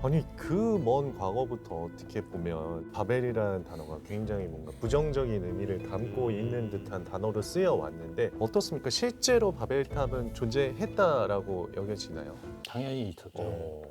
아니 그 먼 과거부터 어떻게 보면 바벨이라는 단어가 굉장히 뭔가 부정적인 의미를 담고 있는 듯한 단어로 쓰여 왔는데 어떻습니까? 실제로 바벨탑은 존재했다라고 여겨지나요? 당연히 있었죠.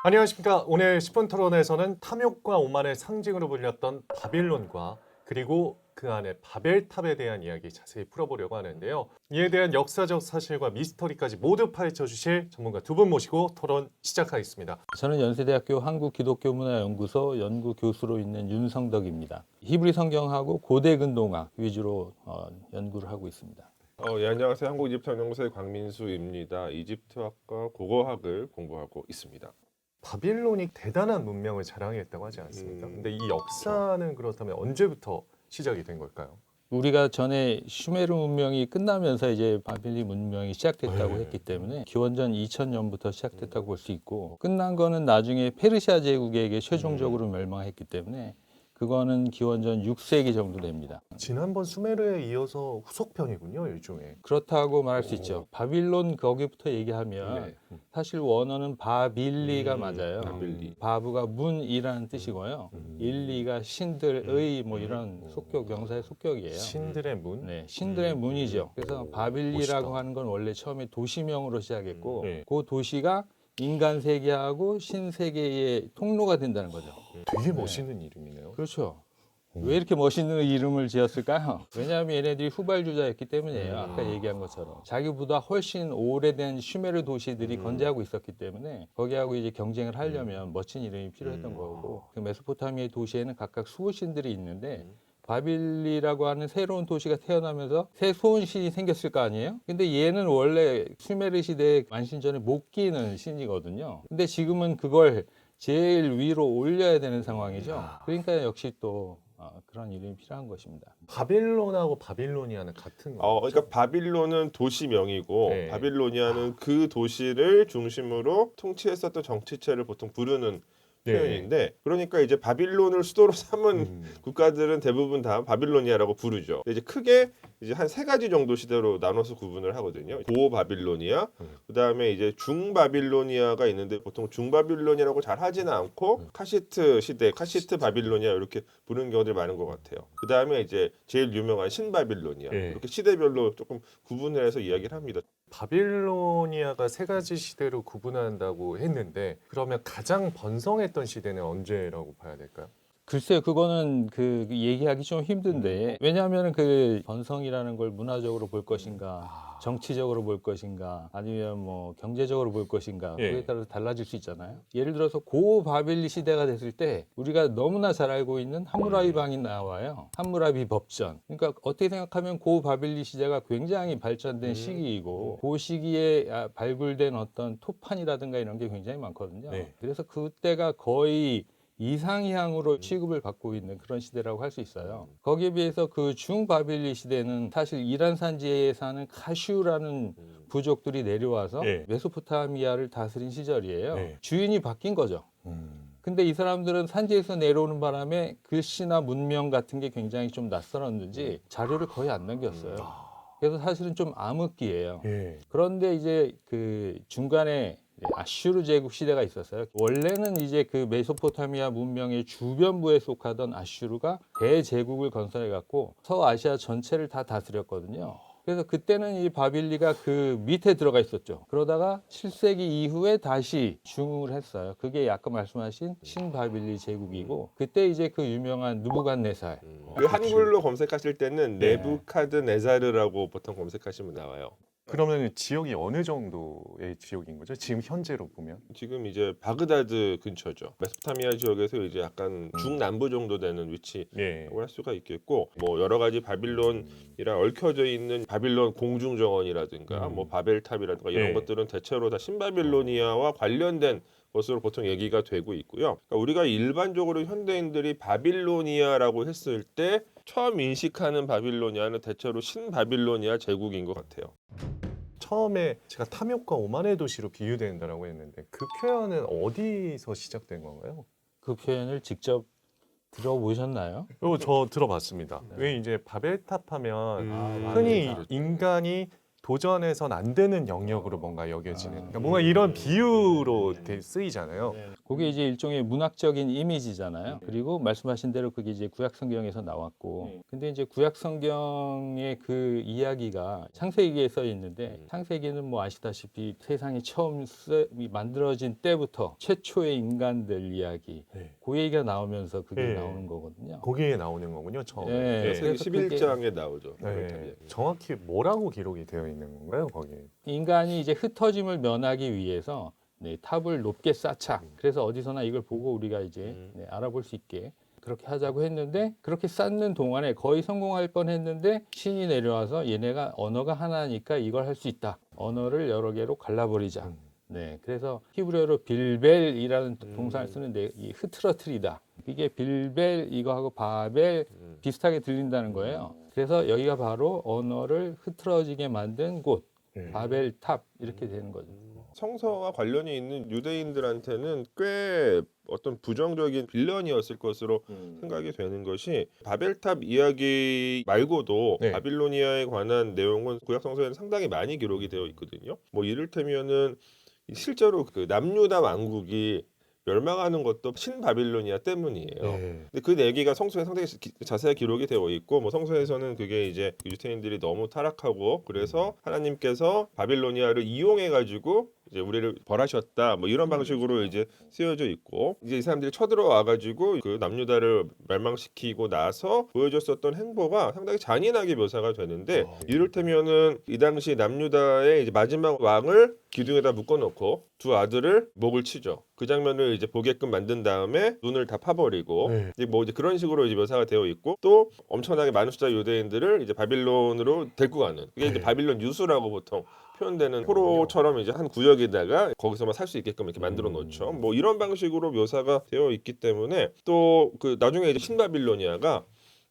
안녕하십니까. 오늘 10분 토론에서는 탐욕과 오만의 상징으로 불렸던 바빌론과 그리고 그 안에 바벨탑에 대한 이야기 자세히 풀어보려고 하는데요. 이에 대한 역사적 사실과 미스터리까지 모두 파헤쳐 주실 전문가 두 분 모시고 토론 시작하겠습니다. 저는 연세대학교 한국기독교문화연구소 연구교수로 있는 윤성덕입니다. 히브리 성경하고 고대 근동학 위주로 연구를 하고 있습니다. 예, 안녕하세요. 한국이집트연구소의 광민수입니다. 이집트학과 국어학을 공부하고 있습니다. 바빌론이 대단한 문명을 자랑했다고 하지 않습니까? 근데 이 역사는 그렇다면 언제부터 시작이 된 걸까요? 우리가 전에 슈메르 문명이 끝나면서 이제 바빌리 문명이 시작됐다고 네. 했기 때문에 기원전 2000년부터 시작됐다고 볼 수 있고, 끝난 거는 나중에 페르시아 제국에게 최종적으로 멸망했기 때문에 그거는 기원전 6세기 정도 됩니다. 지난번 수메르에 이어서 후속편이군요, 일종의. 그렇다고 말할 수 있죠. 바빌론 거기부터 얘기하면 네. 사실 원어는 바빌리가 맞아요. 바빌리. 바브가 문이라는 뜻이고요. 일리가 신들의 뭐 이런 속격, 명사의 속격이에요. 신들의 문. 네, 신들의 문이죠. 그래서 바빌리라고 멋있다. 하는 건 원래 처음에 도시명으로 시작했고, 네. 그 도시가 인간 세계하고 신 세계의 통로가 된다는 거죠. 되게 멋있는 이름이네요. 그렇죠. 왜 이렇게 멋있는 이름을 지었을까요? 왜냐하면 얘네들이 후발주자였기 때문이에요. 아까 얘기한 것처럼. 자기보다 훨씬 오래된 슈메르 도시들이 건재하고 있었기 때문에 거기하고 이제 경쟁을 하려면 멋진 이름이 필요했던 거고, 그 메소포타미아의 도시에는 각각 수호신들이 있는데 바빌리라고 하는 새로운 도시가 태어나면서 새 수호신이 생겼을 거 아니에요? 근데 얘는 원래 슈메르 시대에 만신전에 못 끼는 신이거든요. 근데 지금은 그걸 제일 위로 올려야 되는 상황이죠. 그러니까 역시 또 그런 이름이 필요한 것입니다. 바빌론하고 바빌로니아는 같은 거죠? 그러니까 바빌론은 도시명이고 네. 바빌로니아는 그 도시를 중심으로 통치했었던 정치체를 보통 부르는 네. 표현인데, 그러니까 이제 바빌론을 수도로 삼은 국가들은 대부분 다 바빌로니아라고 부르죠. 근데 이제 크게 이제 한 세 가지 정도 시대로 나눠서 구분을 하거든요. 고 바빌로니아, 그다음에 이제 중 바빌로니아가 있는데 보통 중 바빌로니아라고 잘 하지는 않고 카시트 시대, 카시트 바빌로니아 이렇게 부르는 경우들이 많은 것 같아요. 그다음에 이제 제일 유명한 신 바빌로니아, 네. 이렇게 시대별로 조금 구분을 해서 이야기를 합니다. 바빌로니아가 세 가지 시대로 구분한다고 했는데 그러면 가장 번성했던 시대는 언제라고 봐야 될까요? 글쎄요, 그거는 그 얘기하기 좀 힘든데, 왜냐하면 그 번성이라는 걸 문화적으로 볼 것인가, 정치적으로 볼 것인가, 아니면 뭐 경제적으로 볼 것인가, 예. 그에 따라서 달라질 수 있잖아요. 예를 들어서 고 바빌리 시대가 됐을 때 우리가 너무나 잘 알고 있는 함무라비 방이 나와요. 함무라비 법전. 그러니까 어떻게 생각하면 고 바빌리 시대가 굉장히 발전된 시기이고, 그 시기에 발굴된 어떤 토판이라든가 이런 게 굉장히 많거든요. 네. 그래서 그때가 거의 이상향으로 취급을 받고 있는 그런 시대라고 할 수 있어요. 거기에 비해서 그 중바빌리 시대는 사실 이란 산지에 사는 카슈라는 부족들이 내려와서 네. 메소포타미아를 다스린 시절이에요. 네. 주인이 바뀐 거죠. 근데 이 사람들은 산지에서 내려오는 바람에 글씨나 문명 같은 게 굉장히 좀 낯설었는지 자료를 거의 안 남겼어요. 그래서 사실은 좀 암흑기예요. 예. 그런데 이제 그 중간에 아슈르 제국 시대가 있었어요. 원래는 이제 그 메소포타미아 문명의 주변부에 속하던 아슈르가 대제국을 건설해 갖고 서아시아 전체를 다 다스렸거든요. 그래서 그때는 이 바빌리가 그 밑에 들어가 있었죠. 그러다가 7세기 이후에 다시 중흥을 했어요. 그게 아까 말씀하신 신바빌리 제국이고, 그때 이제 그 유명한 누부갓네살. 그 한글로 검색하실 때는 네. 네부카드네자르라고 보통 검색하시면 나와요. 그러면 지역이 어느 정도의 지역인 거죠? 지금 현재로 보면? 지금 이제 바그다드 근처죠. 메소포타미아 지역에서 이제 약간 중남부 정도 되는 위치라고 예. 할 수가 있겠고, 뭐 여러 가지 바빌론이랑 얽혀져 있는 바빌론 공중정원이라든가 뭐 바벨탑이라든가 이런 예. 것들은 대체로 다 신바빌로니아와 관련된 것으로 보통 얘기가 되고 있고요. 그러니까 우리가 일반적으로 현대인들이 바빌로니아라고 했을 때 처음 인식하는 바빌로니아는 대체로 신바빌로니아 제국인 것 같아요. 처음에 제가 탐욕과 오만의 도시로 비유된다라고 했는데 그 표현은 어디서 시작된 건가요? 그 표현을 직접 들어보셨나요? 이거 저 들어봤습니다. 왜 이제 바벨탑 하면 아, 흔히 바벨탑. 인간이 도전해선 안 되는 영역으로 뭔가 여겨지는 그러니까 뭔가 이런 비유로 쓰이잖아요. 그게 이제 일종의 문학적인 이미지잖아요. 그리고 말씀하신 대로 그게 이제 구약 성경에서 나왔고, 근데 이제 구약 성경의 그 이야기가 창세기에 써 있는데, 창세기는 뭐 아시다시피 세상이 처음 만들어진 때부터 최초의 인간들 이야기, 네. 그 얘기가 나오면서 그게 네. 나오는 거거든요. 거기에 나오는 거군요. 처음에. 네. 그래서 그래서 11장에 나오죠. 네. 정확히 뭐라고 기록이 되어 있는 건가요, 거기에? 인간이 이제 흩어짐을 면하기 위해서 네, 탑을 높게 쌓자. 그래서 어디서나 이걸 보고 우리가 이제 네, 알아볼 수 있게 그렇게 하자고 했는데, 그렇게 쌓는 동안에 거의 성공할 뻔했는데 신이 내려와서 얘네가 언어가 하나니까 이걸 할 수 있다. 언어를 여러 개로 갈라버리자. 네, 그래서 히브리어로 빌벨이라는 동사를 쓰는데 이 흐트러트리다. 이게 빌벨 이거하고 바벨 비슷하게 들린다는 거예요. 그래서 여기가 바로 언어를 흐트러지게 만든 곳, 바벨탑 이렇게 되는 거죠. 성서와 관련이 있는 유대인들한테는 꽤 어떤 부정적인 빌런이었을 것으로 생각이 되는 것이, 바벨탑 이야기 말고도 네. 바빌로니아에 관한 내용은 구약 성서에는 상당히 많이 기록이 되어 있거든요. 뭐 이를테면은 실제로 그 남유다 왕국이 멸망하는 것도 신바빌로니아 때문이에요. 근데 그 얘기가 성서에 상당히 자세히 기록이 되어 있고, 뭐 성서에서는 그게 이제 유대인들이 너무 타락하고 그래서 하나님께서 바빌로니아를 이용해 가지고 이제 우리를 벌하셨다, 뭐 이런 방식으로 이제 쓰여져 있고, 이제 이 사람들이 쳐들어와 가지고 그 남유다를 멸망시키고 나서 보여줬었던 행보가 상당히 잔인하게 묘사가 되는데, 이를테면은 이 당시 남유다의 이제 마지막 왕을 기둥에다 묶어놓고 두 아들을 목을 치죠. 그 장면을 이제 보게끔 만든 다음에 눈을 다 파버리고, 네. 이제 뭐 이제 그런 식으로 이제 묘사가 되어 있고, 또 엄청나게 많은 숫자 유대인들을 이제 바빌론으로 데리고 가는, 이게 이제 바빌론 유수라고 보통 표현되는 포로처럼 이제 한 구역에다가 거기서만 살 수 있게끔 이렇게 만들어 놓죠. 뭐 이런 방식으로 묘사가 되어 있기 때문에, 또 그 나중에 이제 신바빌로니아가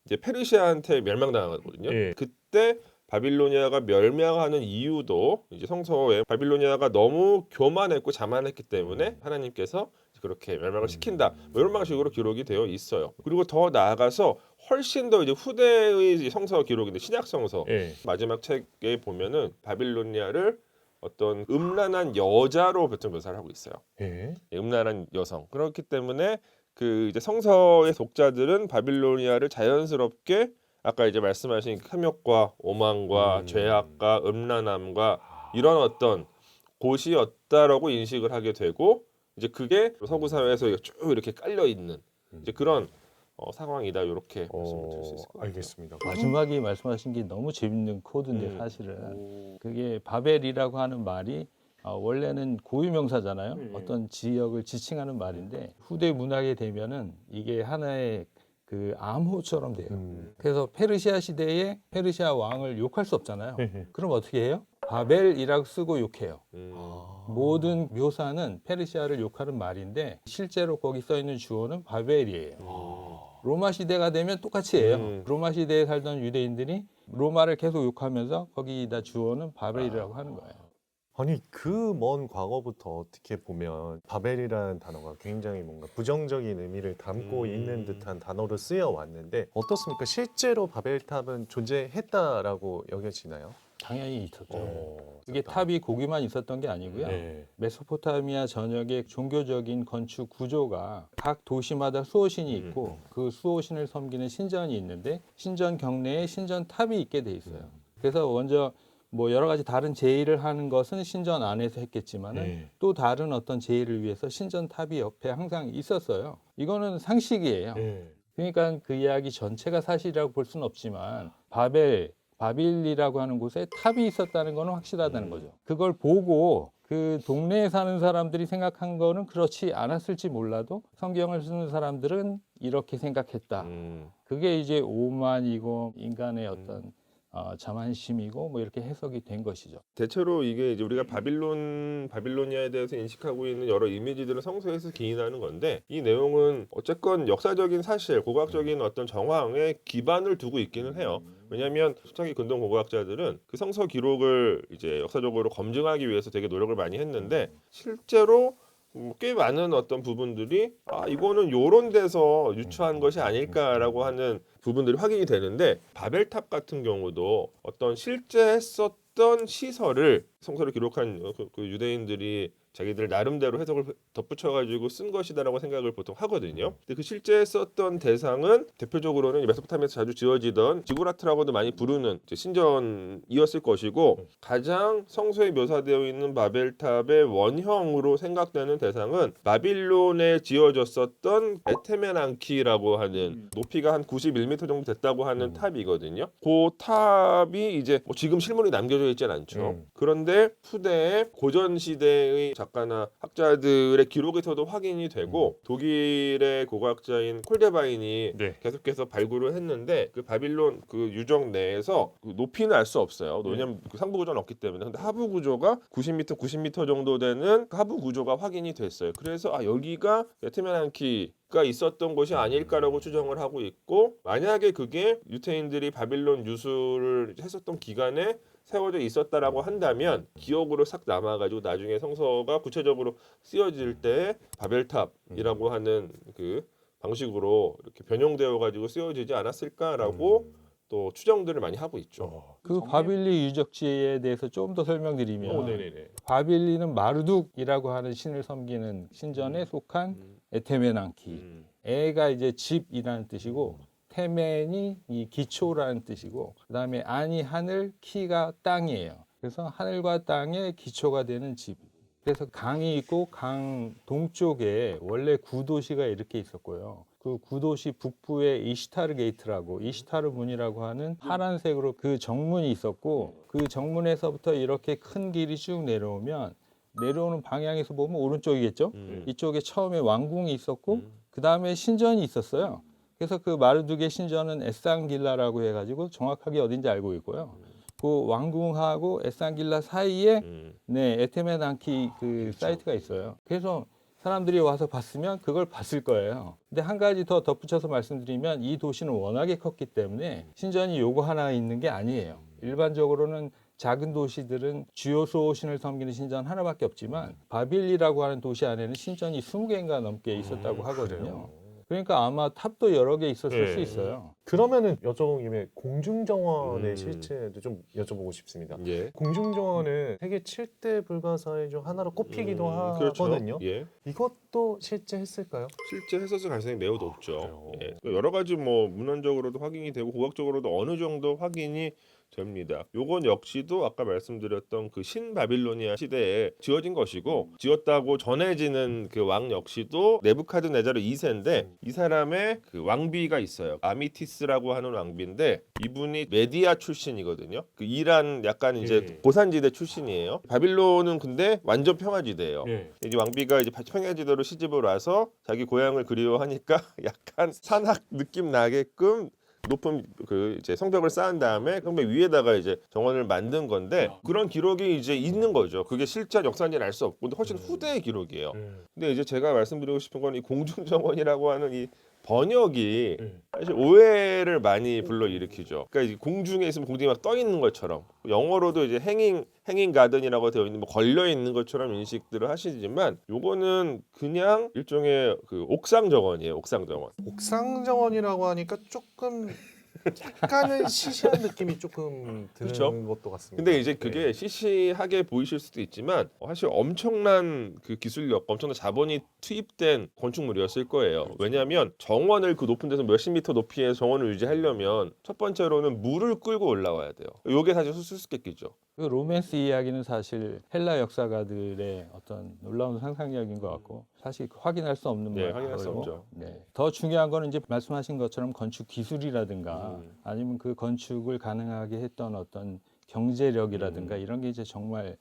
이제 페르시아한테 멸망당하거든요. 예. 그때 바빌로니아가 멸망하는 이유도 이제 성서에 바빌로니아가 너무 교만했고 자만했기 때문에 하나님께서 그렇게 멸망을 시킨다, 뭐 이런 방식으로 기록이 되어 있어요. 그리고 더 나아가서 훨씬 더 이제 후대의 성서 기록인데, 신약 성서 예. 마지막 책에 보면은 바빌로니아를 어떤 음란한 여자로 보통 묘사를 하고 있어요. 예. 음란한 여성. 그렇기 때문에 그 이제 성서의 독자들은 바빌로니아를 자연스럽게 아까 이제 말씀하신 탐욕과 오만과 죄악과 음란함과 이런 어떤 곳이었다라고 인식을 하게 되고, 이제 그게 서구 사회에서 쭉 이렇게 깔려 있는 이제 그런 상황이다, 이렇게 말씀을 드릴 수 있을 것 같아요. 알겠습니다. 마지막에 말씀하신 게 너무 재밌는 코드인데 사실은 그게 바벨이라고 하는 말이 원래는 고유명사잖아요. 어떤 지역을 지칭하는 말인데 후대 문학에 되면은 이게 하나의 그 암호처럼 돼요. 그래서 페르시아 시대에 페르시아 왕을 욕할 수 없잖아요. 그럼 어떻게 해요? 바벨이라고 쓰고 욕해요. 모든 묘사는 페르시아를 욕하는 말인데 실제로 거기 써 있는 주어는 바벨이에요. 로마 시대가 되면 똑같이 해요. 로마 시대에 살던 유대인들이 로마를 계속 욕하면서 거기다 주어는 바벨이라고 하는 거예요. 아니 그 먼 과거부터 어떻게 보면 바벨이라는 단어가 굉장히 뭔가 부정적인 의미를 담고 있는 듯한 단어로 쓰여 왔는데 어떻습니까? 실제로 바벨탑은 존재했다라고 여겨지나요? 당연히 있었죠. 어, 이게 탑이 거기만 있었던 게 아니고요. 네. 메소포타미아 전역의 종교적인 건축 구조가 각 도시마다 수호신이 있고 그 수호신을 섬기는 신전이 있는데 신전 경내에 신전탑이 있게 돼 있어요. 그래서 먼저 뭐 여러 가지 다른 제의를 하는 것은 신전 안에서 했겠지만은 네. 또 다른 어떤 제의를 위해서 신전탑이 옆에 항상 있었어요. 이거는 상식이에요. 네. 그러니까 그 이야기 전체가 사실이라고 볼 수는 없지만 바빌이라고 하는 곳에 탑이 있었다는 건 확실하다는 거죠. 그걸 보고 그 동네에 사는 사람들이 생각한 거는 그렇지 않았을지 몰라도 성경을 쓰는 사람들은 이렇게 생각했다. 그게 이제 오만이고 인간의 어떤 자만심이고 뭐 이렇게 해석이 된 것이죠. 대체로 이게 이제 우리가 바빌로니아에 대해서 인식하고 있는 여러 이미지들은 성서에서 기인하는 건데, 이 내용은 어쨌건 역사적인 사실, 고고학적인 어떤 정황에 기반을 두고 있기는 해요. 왜냐하면 초창기 근동 고고학자들은 그 성서 기록을 이제 역사적으로 검증하기 위해서 되게 노력을 많이 했는데, 실제로 꽤 많은 어떤 부분들이 이거는 요런 데서 유추한 것이 아닐까라고 하는 부분들이 확인이 되는데 바벨탑 같은 경우도 어떤 실제 했었던 시설을 성서를 기록한 그 유대인들이 자기들 나름대로 해석을 덧붙여가지고 쓴 것이다라고 생각을 보통 하거든요. 근데 그 실제 썼던 대상은 대표적으로는 메소포타미아에서 자주 지어지던 지구라트라고도 많이 부르는 이제 신전이었을 것이고 가장 성서에 묘사되어 있는 바벨탑의 원형으로 생각되는 대상은 바빌론에 지어졌었던 에테멘안키라고 하는 높이가 한 91m 정도 됐다고 하는 탑이거든요. 그 탑이 이제 뭐 지금 실물이 남겨져 있진 않죠. 그런데 후대에 고전 시대의 작가나 학자들의 기록에서도 확인이 되고 독일의 고고학자인 콜데바인이 네. 계속해서 발굴을 했는데 그 바빌론 그 유적 내에서 그 높이는 알 수 없어요. 왜냐면 그 상부 구조는 없기 때문에. 근데 하부 구조가 90m 정도 되는 그 하부 구조가 확인이 됐어요. 그래서 여기가 에테멘안키가 있었던 곳이 아닐까라고 추정을 하고 있고 만약에 그게 유태인들이 바빌론 유수를 했었던 기간에 세워져 있었다라고 한다면 기억으로 싹 남아가지고 나중에 성서가 구체적으로 쓰여질 때 바벨탑이라고 하는 그 방식으로 이렇게 변형되어 가지고 쓰여지지 않았을까라고 또 추정들을 많이 하고 있죠. 그 바빌리 유적지에 대해서 좀 더 설명드리면 네네네. 바빌리는 마르둑이라고 하는 신을 섬기는 신전에 속한 에테멘안키. 에가 이제 집이라는 뜻이고 테멘이 이 기초라는 뜻이고 그다음에 안이 하늘, 키가 땅이에요. 그래서 하늘과 땅의 기초가 되는 집. 그래서 강이 있고 강 동쪽에 원래 구도시가 이렇게 있었고요. 그 구도시 북부에 이시타르 게이트라고 이시타르 문이라고 하는 파란색으로 그 정문이 있었고 그 정문에서부터 이렇게 큰 길이 쭉 내려오면 내려오는 방향에서 보면 오른쪽이겠죠. 이쪽에 처음에 왕궁이 있었고 그 다음에 신전이 있었어요. 그래서 그 마르둑의 신전은 에쌍길라라고 해가지고 정확하게 어딘지 알고 있고요. 그 왕궁하고 에쌍길라 사이에 네 에테멘안키 그 사이트가 있어요. 그래서 사람들이 와서 봤으면 그걸 봤을 거예요. 근데 한 가지 더 덧붙여서 말씀드리면 이 도시는 워낙에 컸기 때문에 신전이 요거 하나 있는 게 아니에요. 일반적으로는 작은 도시들은 주요 수호신을 섬기는 신전 하나밖에 없지만 바빌리라고 하는 도시 안에는 신전이 20개인가 넘게 있었다고 하거든요. 그러니까 아마 탑도 여러 개 있었을 수 있어요. 그러면은 여쭤본 김에 공중정원의 음. 실체도 좀 여쭤보고 싶습니다. 예. 공중정원은 세계 7대 불가사의 중 하나로 꼽히기도 하거든요. 그렇죠. 예. 이것도 실제 했을까요? 실제 했었을 가능성이 매우 높죠. 그래요? 예. 여러 가지 뭐 문헌적으로도 확인이 되고 고학적으로도 어느 정도 확인이 됩니다. 요건 역시도 아까 말씀드렸던 그 신바빌로니아 시대에 지어진 것이고 지었다고 전해지는 그 왕 역시도 네부카드네자르 2세인데 이 사람의 그 왕비가 있어요. 아미티스라고 하는 왕비인데 이분이 메디아 출신이거든요. 그 이란 약간 이제 예. 고산지대 출신이에요. 바빌론은 근데 완전 평화지대예요. 예. 이제 왕비가 이제 평야지대로 시집을 와서 자기 고향을 그리워하니까 약간 산악 느낌 나게끔 높은 그 이제 성벽을 쌓은 다음에 성벽 위에다가 이제 정원을 만든 건데 그런 기록이 이제 있는 거죠. 그게 실제 역사인지는 알 수 없고 근데 훨씬 후대의 기록이에요. 근데 이제 제가 말씀드리고 싶은 건 이 공중정원이라고 하는 이 번역이 사실 오해를 많이 불러일으키죠. 그러니까 이제 공중에 있으면 공중에 막 떠 있는 것처럼 영어로도 이제 행잉 가든이라고 되어 있는 뭐 걸려 있는 것처럼 인식들을 하시지만 요거는 그냥 일종의 그 옥상 정원이에요. 옥상 정원. 옥상정원이라고 하니까 조금 약간은 시시한 느낌이 조금 드는 그렇죠. 것도 같습니다. 근데 이제 그게 시시하게 보이실 수도 있지만 사실 엄청난 그 기술력, 엄청난 자본이 투입된 건축물이었을 거예요. 왜냐하면 정원을 그 높은 데서 몇십 미터 높이의 정원을 유지하려면 첫 번째로는 물을 끌고 올라와야 돼요. 이게 사실 수수께끼죠. 그 로맨스 이야기는 사실 헬라 역사가들의 어떤 놀라운 상상력인 것 같고 사실 확인할 수 없는 네, 말이고 확인할 수 없죠. 더 중요한 거는 이제 말씀하신 것처럼 건축 기술이라든가 음. 아니면 그 건축을 가능하게 했던 어떤 경제력이라든가 이런 게 이제 정말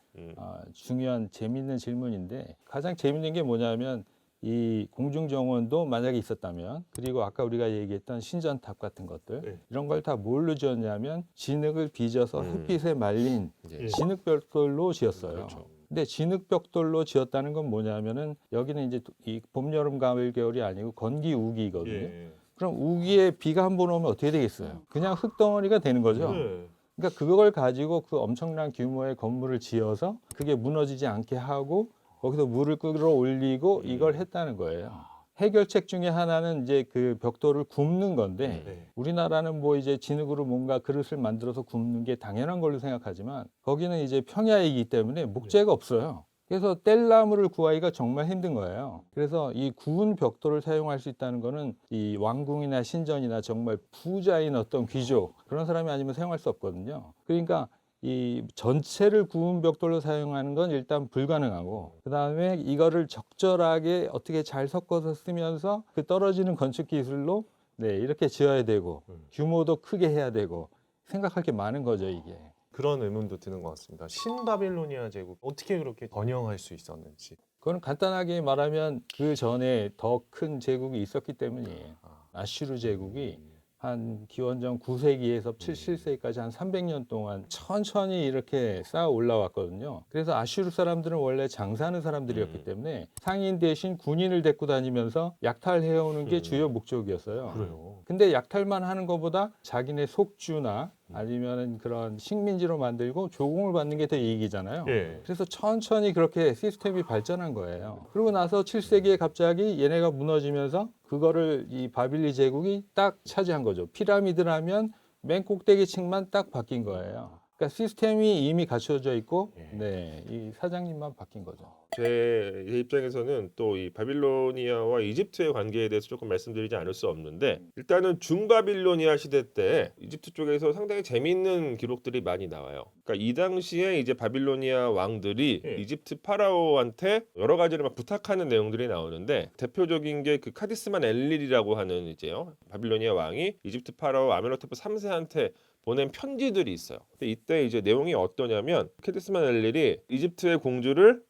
중요한 재미있는 질문인데 가장 재미있는 게 뭐냐면 이 공중정원도 만약에 있었다면 그리고 아까 우리가 얘기했던 신전탑 같은 것들 네. 이런 걸 다 뭘로 지었냐면 진흙을 빚어서 햇빛에 말린 예. 진흙벽돌로 지었어요. 그렇죠. 근데 진흙벽돌로 지었다는 건 뭐냐면은 여기는 이제 이 봄, 여름, 가을, 겨울이 아니고 건기, 우기거든요. 예. 그럼 우기에 비가 한 번 오면 어떻게 되겠어요? 그냥 흙덩어리가 되는 거죠. 네. 그러니까 그걸 가지고 그 엄청난 규모의 건물을 지어서 그게 무너지지 않게 하고 거기서 물을 끌어올리고 이걸 했다는 거예요. 해결책 중에 하나는 이제 그 벽돌을 굽는 건데 네. 우리나라는 뭐 이제 진흙으로 뭔가 그릇을 만들어서 굽는 게 당연한 걸로 생각하지만 거기는 이제 평야이기 때문에 목재가 없어요. 그래서 뗄나무를 구하기가 정말 힘든 거예요. 그래서 이 구운 벽돌을 사용할 수 있다는 거는 이 왕궁이나 신전이나 정말 부자인 어떤 귀족 그런 사람이 아니면 사용할 수 없거든요. 그러니까 이 전체를 구운 벽돌로 사용하는 건 일단 불가능하고 그다음에 이거를 적절하게 어떻게 잘 섞어서 쓰면서 그 떨어지는 건축 기술로 네, 이렇게 지어야 되고 규모도 크게 해야 되고 생각할 게 많은 거죠, 이게. 그런 의문도 드는 것 같습니다. 신바빌로니아 제국 어떻게 그렇게 번영할 수 있었는지. 그건 간단하게 말하면 그 전에 더 큰 제국이 있었기 때문이에요. 아슈르 제국이 한 기원전 9세기에서 7세기까지 한 300년 동안 천천히 이렇게 쌓아 올라왔거든요. 그래서 아슈르 사람들은 원래 장사하는 사람들이었기 때문에 상인 대신 군인을 데리고 다니면서 약탈해오는 게 주요 목적이었어요. 그래요. 근데 약탈만 하는 것보다 자기네 속주나 아니면 그런 식민지로 만들고 조공을 받는 게 더 이익이잖아요. 예. 그래서 천천히 그렇게 시스템이 발전한 거예요. 그러고 나서 7세기에 갑자기 얘네가 무너지면서 그거를 이 바빌리 제국이 딱 차지한 거죠. 피라미드를 하면 맨 꼭대기층만 딱 바뀐 거예요. 그러니까 시스템이 이미 갖춰져 있고, 네, 이 사장님만 바뀐 거죠. 제 입장에서는 또 이 바빌로니아와 이집트의 관계에 대해서 조금 말씀드리지 않을 수 없는데 일단은 중바빌로니아 시대 때 이집트 쪽에서 상당히 재미있는 기록들이 많이 나와요. 그러니까 이 당시에 이제 바빌로니아 왕들이 이집트 파라오한테 여러 가지를 막 부탁하는 내용들이 나오는데 대표적인 게 그 카디스만 엘릴이라고 하는 이제요 바빌로니아 왕이 이집트 파라오 아메노테프 3세한테 보낸 편지들이 있어요. 근데 이때 이제 내용이 어떠냐면 카디스만 엘릴이 이집트의 공주를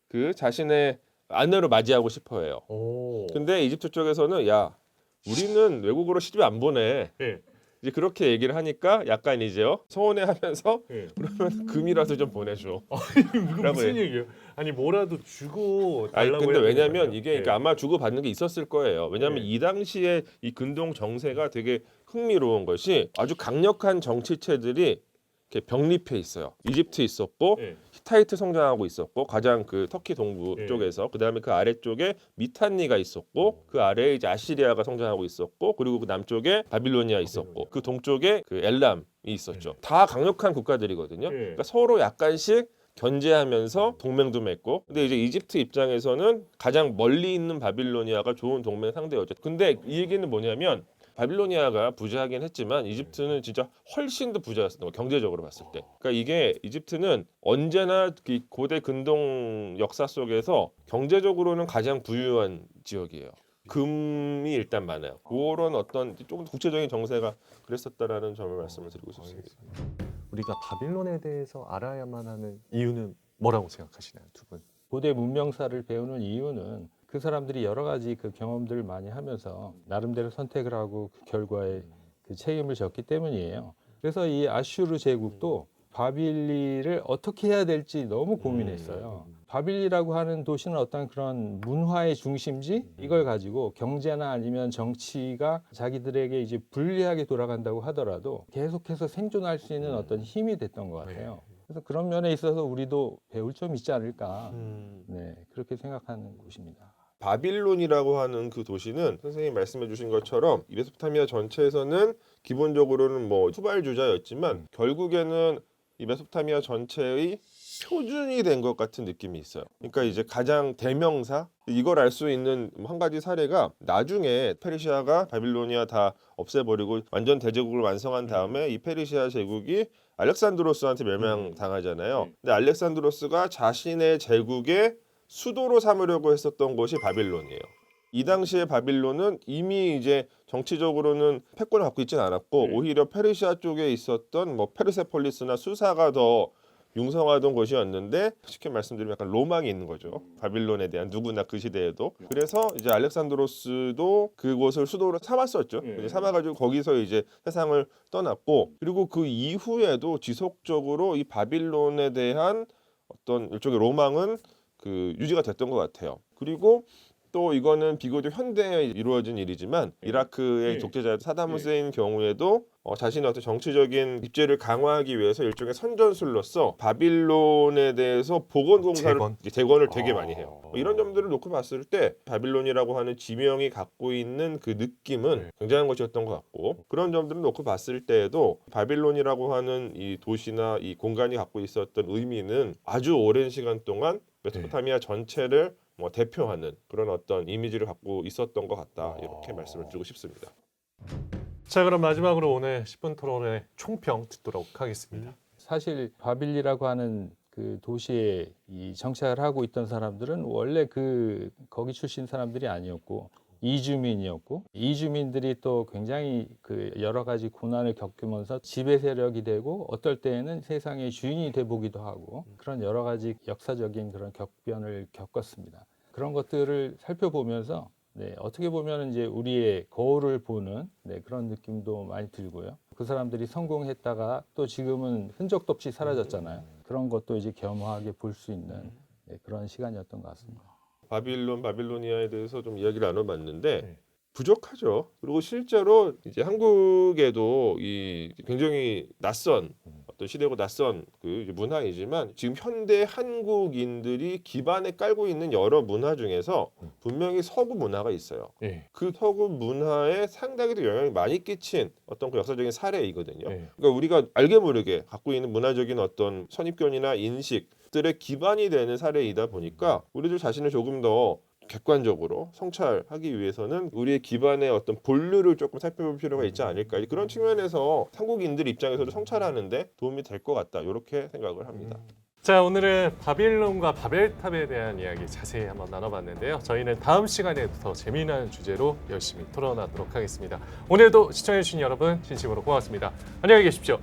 그 자신의 아내로 맞이하고 싶어해요. 오. 근데 이집트 쪽에서는 야 우리는 외국으로 시집 안 보내. 예. 이제 그렇게 얘기를 하니까 약간 이제요 서운해하면서 예. 그러면 금이라도 좀 보내줘. 이거 무슨 얘기예요? 아니 뭐라도 주고 아니 달라고 근데 해야 되는 왜냐면 거예요? 이게 그러니까 아마 주고 받는 게 있었을 거예요. 왜냐면 네. 이 당시에 이 근동 정세가 되게 흥미로운 것이 아주 강력한 정치체들이 이렇게 병립해 있어요. 이집트 있었고 예. 히타이트 성장하고 있었고 가장 그 터키 동부 예. 쪽에서 그다음에 그 아래쪽에 미탄니가 있었고 그 아래에 이제 아시리아가 성장하고 있었고 그리고 그 남쪽에 바빌로니아 있었고 그 동쪽에 그 엘람이 있었죠. 다 강력한 국가들이거든요. 그러니까 서로 약간씩 견제하면서 동맹도 맺고 근데 이제 이집트 입장에서는 가장 멀리 있는 바빌로니아가 좋은 동맹 상대였죠. 근데 이 얘기는 뭐냐면 바빌로니아가 부자하긴 했지만 이집트는 진짜 훨씬 더 부자였어요. 경제적으로 봤을 때. 그러니까 이게 이집트는 언제나 이 고대 근동 역사 속에서 경제적으로는 가장 부유한 지역이에요. 금이 일단 많아요. 그런 어떤 조금 국제적인 정세가 그랬었다라는 점을 말씀을 드리고 싶습니다. 우리가 바빌론에 대해서 알아야만 하는 이유는 뭐라고 생각하시나요, 두 분? 고대 문명사를 배우는 이유는 그 사람들이 여러 가지 그 경험들을 많이 하면서 나름대로 선택을 하고 그 결과에 그 책임을 졌기 때문이에요. 그래서 이 아슈르 제국도 바빌리를 어떻게 해야 될지 너무 고민했어요. 바빌리라고 하는 도시는 어떤 그런 문화의 중심지 이걸 가지고 경제나 아니면 정치가 자기들에게 이제 불리하게 돌아간다고 하더라도 계속해서 생존할 수 있는 어떤 힘이 됐던 것 같아요. 그래서 그런 면에 있어서 우리도 배울 점 있지 않을까. 네, 그렇게 생각하는 곳입니다. 바빌론이라고 하는 그 도시는 선생님이 말씀해 주신 것처럼 이 메소포타미아 전체에서는 기본적으로는 뭐 후발주자였지만 결국에는 이 메소포타미아 전체의 표준이 된 것 같은 느낌이 있어요. 그러니까 이제 가장 대명사 이걸 알 수 있는 한 가지 사례가 나중에 페르시아가 바빌로니아 다 없애버리고 완전 대제국을 완성한 다음에 이 페르시아 제국이 알렉산드로스한테 멸망당하잖아요. 근데 알렉산드로스가 자신의 제국의 수도로 삼으려고 했었던 곳이 바빌론이에요. 이 당시에 바빌론은 이미 이제 정치적으로는 패권을 갖고 있지는 않았고 오히려 페르시아 쪽에 있었던 뭐 페르세폴리스나 수사가 더 융성하던 곳이었는데 쉽게 말씀드리면 약간 로망이 있는 거죠. 바빌론에 대한 누구나 그 시대에도. 그래서 이제 알렉산드로스도 그곳을 수도로 삼았었죠. 이제 삼아가지고 거기서 이제 세상을 떠났고 그리고 그 이후에도 지속적으로 이 바빌론에 대한 어떤 일종의 로망은 그 유지가 됐던 것 같아요. 그리고 또 이거는 비교적 현대에 이루어진 일이지만 이라크의 독재자 사담 후세인 경우에도 자신의 어떤 정치적인 입지를 강화하기 위해서 일종의 선전술로서 바빌론에 대해서 복원공사를 재건을 되게 많이 해요. 이런 점들을 놓고 봤을 때 바빌론이라고 하는 지명이 갖고 있는 그 느낌은 굉장한 것이었던 것 같고, 그런 점들을 놓고 봤을 때에도 바빌론이라고 하는 이 도시나 이 공간이 갖고 있었던 의미는 아주 오랜 시간 동안 메소포타미아 전체를 대표하는 그런 어떤 이미지를 갖고 있었던 것 같다, 이렇게 말씀을 드리고 싶습니다. 자, 그럼 마지막으로 오늘 10분 토론의 총평 듣도록 하겠습니다. 사실 바빌리라고 하는 그 도시에 이 정착을 하고 있던 사람들은 원래 거기 출신 사람들이 아니었고 이주민이었고, 이주민들이 또 굉장히 그 여러 가지 고난을 겪으면서 지배 세력이 되고 어떨 때에는 세상의 주인이 돼 보기도 하고, 그런 여러 가지 역사적인 그런 격변을 겪었습니다. 그런 것들을 살펴보면서 어떻게 보면 이제 우리의 거울을 보는 그런 느낌도 많이 들고요. 그 사람들이 성공했다가 또 지금은 흔적도 없이 사라졌잖아요. 그런 것도 이제 겸허하게 볼 수 있는 그런 시간이었던 것 같습니다. 바빌로니아에 대해서 좀 이야기를 나눠봤는데 부족하죠. 그리고 실제로 이제 한국에도 이 굉장히 낯선 어떤 시대고 낯선 그 문화이지만, 지금 현대 한국인들이 기반에 깔고 있는 여러 문화 중에서 분명히 서구 문화가 있어요. 그 서구 문화에 상당히 또 영향이 많이 끼친 어떤 그 역사적인 사례이거든요. 그러니까 우리가 알게 모르게 갖고 있는 문화적인 어떤 선입견이나 인식들의 기반이 되는 사례이다 보니까 우리들 자신을 조금 더 객관적으로 성찰하기 위해서는 우리의 기반의 어떤 본류를 조금 살펴볼 필요가 있지 않을까, 그런 측면에서 한국인들 입장에서도 성찰하는데 도움이 될 것 같다, 이렇게 생각을 합니다. 자, 오늘은 바빌론과 바벨탑에 대한 이야기 자세히 한번 나눠봤는데요. 저희는 다음 시간에 더 재미난 주제로 열심히 토론하도록 하겠습니다. 오늘도 시청해주신 여러분 진심으로 고맙습니다. 안녕히 계십시오.